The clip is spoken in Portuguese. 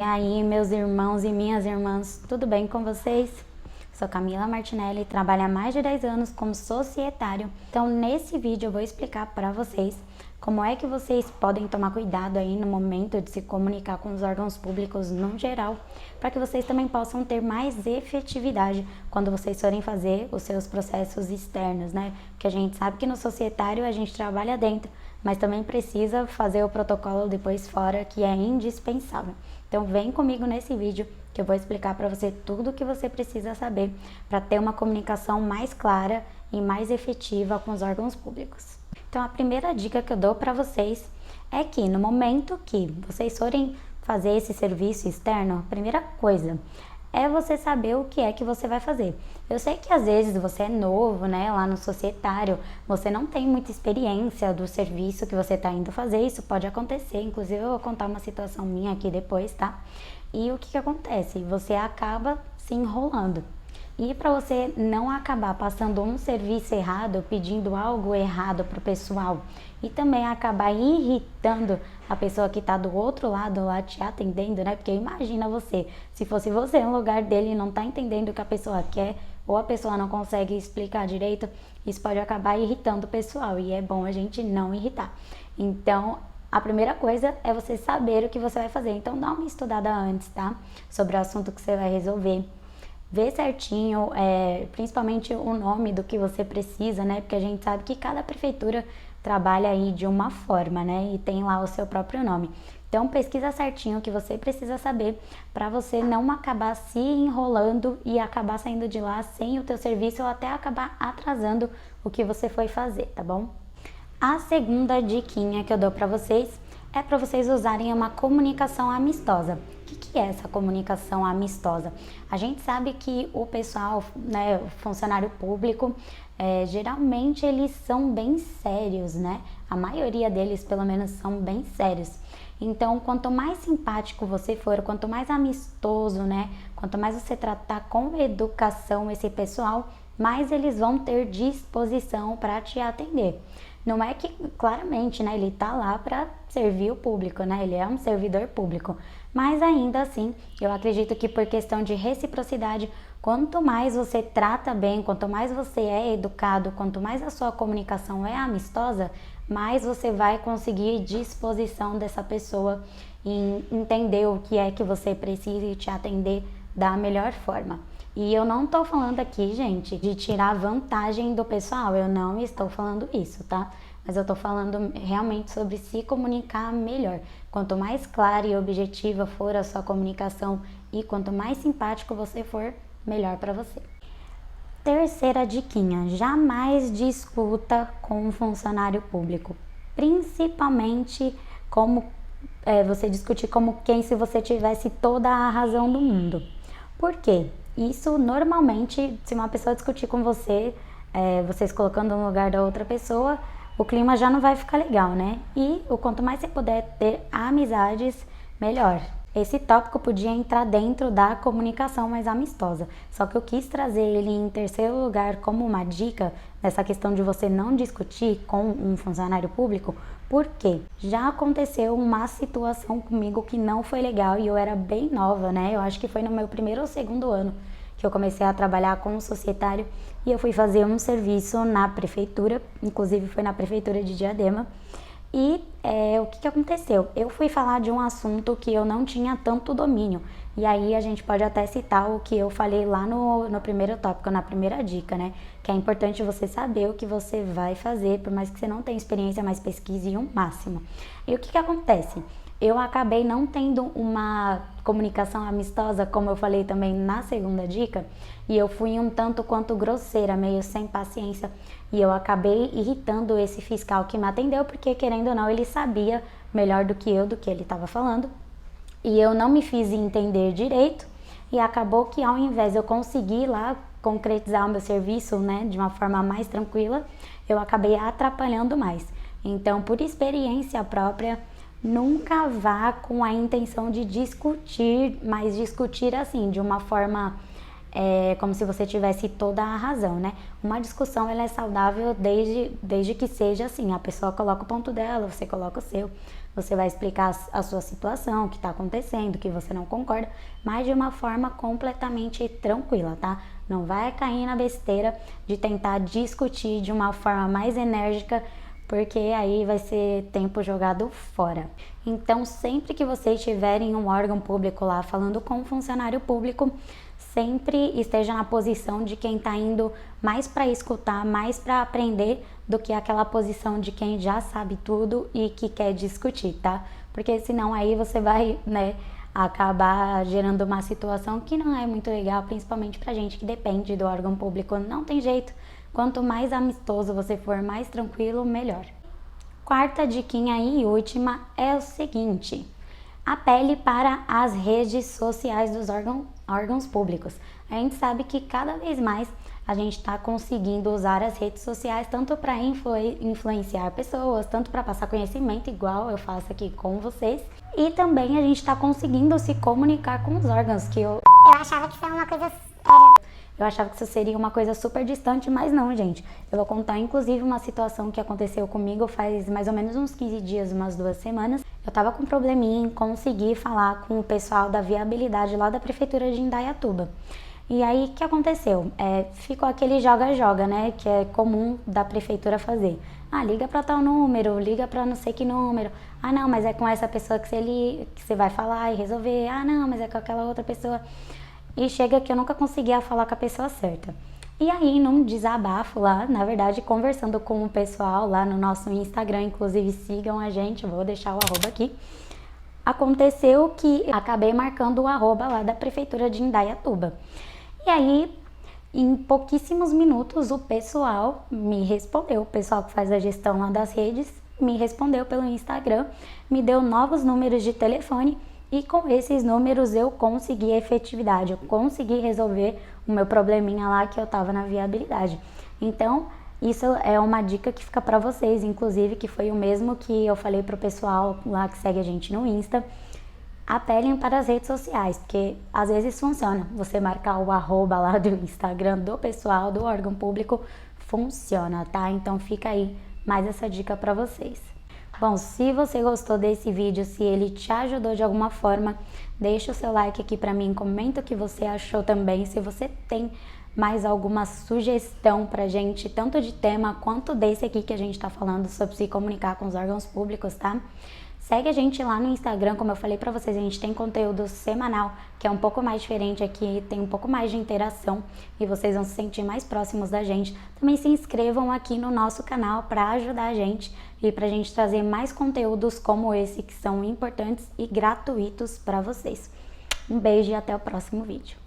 E aí, meus irmãos e minhas irmãs, tudo bem com vocês? Sou Camila Martinelli, trabalho há mais de 10 anos como societário. Então, nesse vídeo eu vou explicar para vocês como é que vocês podem tomar cuidado aí no momento de se comunicar com os órgãos públicos no geral, para que vocês também possam ter mais efetividade quando vocês forem fazer os seus processos externos, né? Porque a gente sabe que no societário a gente trabalha dentro, mas também precisa fazer o protocolo depois fora, que é indispensável. Então vem comigo nesse vídeo que eu vou explicar para você tudo o que você precisa saber para ter uma comunicação mais clara e mais efetiva com os órgãos públicos. Então a primeira dica que eu dou para vocês é que no momento que vocês forem fazer esse serviço externo, a primeira coisa é você saber o que é que você vai fazer. Eu sei que às vezes você é novo, né, lá no societário, você não tem muita experiência do serviço que você está indo fazer, isso pode acontecer, inclusive eu vou contar uma situação minha aqui depois, tá? E o que acontece? Você acaba se enrolando. E para você não acabar passando um serviço errado, pedindo algo errado para o pessoal e também acabar irritando a pessoa que está do outro lado lá te atendendo, né? Porque imagina você, se fosse você no lugar dele e não está entendendo o que a pessoa quer ou a pessoa não consegue explicar direito, isso pode acabar irritando o pessoal e é bom a gente não irritar. Então, a primeira coisa é você saber o que você vai fazer. Então, dá uma estudada antes, tá? Sobre o assunto que você vai resolver. Vê certinho, principalmente o nome do que você precisa, né? Porque a gente sabe que cada prefeitura trabalha aí de uma forma, né? E tem lá o seu próprio nome. Então pesquisa certinho o que você precisa saber para você não acabar se enrolando e acabar saindo de lá sem o teu serviço ou até acabar atrasando o que você foi fazer, tá bom? A segunda diquinha que eu dou para vocês é para vocês usarem uma comunicação amistosa. O que é essa comunicação amistosa? A gente sabe que o pessoal, né, o funcionário público, geralmente eles são bem sérios, né? A maioria deles, pelo menos, são bem sérios. Então, quanto mais simpático você for, quanto mais amistoso, né? Quanto mais você tratar com educação esse pessoal, mais eles vão ter disposição para te atender. Não é que, claramente, né, ele tá lá para servir o público, né, ele é um servidor público, mas ainda assim, eu acredito que por questão de reciprocidade, quanto mais você trata bem, quanto mais você é educado, quanto mais a sua comunicação é amistosa, mais você vai conseguir disposição dessa pessoa em entender o que é que você precisa e te atender da melhor forma. E eu não tô falando aqui, gente, de tirar vantagem do pessoal, eu não estou falando isso, tá? Mas eu tô falando realmente sobre se comunicar melhor. Quanto mais clara e objetiva for a sua comunicação e quanto mais simpático você for, melhor para você. Terceira diquinha, jamais discuta com um funcionário público, principalmente como você discutir como quem se você tivesse toda a razão do mundo. Por quê? Isso normalmente, se uma pessoa discutir com você, vocês colocando no lugar da outra pessoa, o clima já não vai ficar legal, né? E o quanto mais você puder ter amizades, melhor. Esse tópico podia entrar dentro da comunicação mais amistosa, só que eu quis trazer ele em terceiro lugar como uma dica nessa questão de você não discutir com um funcionário público, porque já aconteceu uma situação comigo que não foi legal e eu era bem nova, né? Eu acho que foi no meu primeiro ou segundo ano que eu comecei a trabalhar com um societário e eu fui fazer um serviço na prefeitura, inclusive foi na prefeitura de Diadema. E o que aconteceu? Eu fui falar de um assunto que eu não tinha tanto domínio. E aí a gente pode até citar o que eu falei lá no primeiro tópico, na primeira dica, né? Que é importante você saber o que você vai fazer, por mais que você não tenha experiência, mas pesquise o máximo. E o que acontece? Eu acabei não tendo uma comunicação amistosa, como eu falei também na segunda dica, e eu fui um tanto quanto grosseira, meio sem paciência, e eu acabei irritando esse fiscal que me atendeu, porque querendo ou não, ele sabia melhor do que eu, do que ele estava falando, e eu não me fiz entender direito, e acabou que ao invés de eu conseguir lá concretizar o meu serviço, né, de uma forma mais tranquila, eu acabei atrapalhando mais. Então, por experiência própria, nunca vá com a intenção de discutir, mas discutir assim, de uma forma é como se você tivesse toda a razão, né? Uma discussão, ela é saudável desde que seja assim, a pessoa coloca o ponto dela, você coloca o seu, você vai explicar a sua situação, o que está acontecendo, o que você não concorda, mas de uma forma completamente tranquila, tá? Não vai cair na besteira de tentar discutir de uma forma mais enérgica, porque aí vai ser tempo jogado fora. Então, sempre que vocês tiverem um órgão público lá falando com um funcionário público, sempre esteja na posição de quem está indo mais para escutar, mais para aprender, do que aquela posição de quem já sabe tudo e que quer discutir, tá? Porque senão aí você vai, né, acabar gerando uma situação que não é muito legal, principalmente pra gente que depende do órgão público. Não tem jeito, quanto mais amistoso você for, mais tranquilo, melhor. Quarta diquinha e última é o seguinte: apele para as redes sociais dos órgãos públicos. A gente sabe que cada vez mais a gente está conseguindo usar as redes sociais tanto para influenciar pessoas, tanto para passar conhecimento, igual eu faço aqui com vocês, e também a gente está conseguindo se comunicar com os órgãos, que eu achava que isso era uma coisa Eu achava que isso seria uma coisa super distante, mas não, gente. Eu vou contar, inclusive, uma situação que aconteceu comigo faz mais ou menos uns 15 dias, umas 2 semanas. Eu tava com um probleminha em conseguir falar com o pessoal da viabilidade lá da prefeitura de Indaiatuba. E aí, o que aconteceu? Ficou aquele joga-joga, né, que é comum da prefeitura fazer. Ah, liga pra tal número, liga pra não sei que número. Ah, não, mas é com essa pessoa que você vai falar e resolver. Ah, não, mas é com aquela outra pessoa. E chega que eu nunca conseguia falar com a pessoa certa. E aí, num desabafo lá, na verdade, conversando com o pessoal lá no nosso Instagram, inclusive sigam a gente, vou deixar o arroba aqui. Aconteceu que acabei marcando o arroba lá da prefeitura de Indaiatuba. E aí, em pouquíssimos minutos, o pessoal me respondeu, o pessoal que faz a gestão lá das redes, me respondeu pelo Instagram, me deu novos números de telefone. E com esses números eu consegui a efetividade, eu consegui resolver o meu probleminha lá que eu tava na viabilidade. Então, isso é uma dica que fica para vocês, inclusive, que foi o mesmo que eu falei pro pessoal lá que segue a gente no Insta. Apelem para as redes sociais, porque às vezes funciona. Você marcar o arroba lá do Instagram do pessoal, do órgão público, funciona, tá? Então fica aí mais essa dica para vocês. Bom, se você gostou desse vídeo, se ele te ajudou de alguma forma, deixa o seu like aqui pra mim, comenta o que você achou também, se você tem mais alguma sugestão pra gente, tanto de tema quanto desse aqui que a gente tá falando sobre se comunicar com os órgãos públicos, tá? Segue a gente lá no Instagram, como eu falei pra vocês, a gente tem conteúdo semanal, que é um pouco mais diferente aqui, tem um pouco mais de interação e vocês vão se sentir mais próximos da gente. Também se inscrevam aqui no nosso canal para ajudar a gente e pra gente trazer mais conteúdos como esse, que são importantes e gratuitos para vocês. Um beijo e até o próximo vídeo.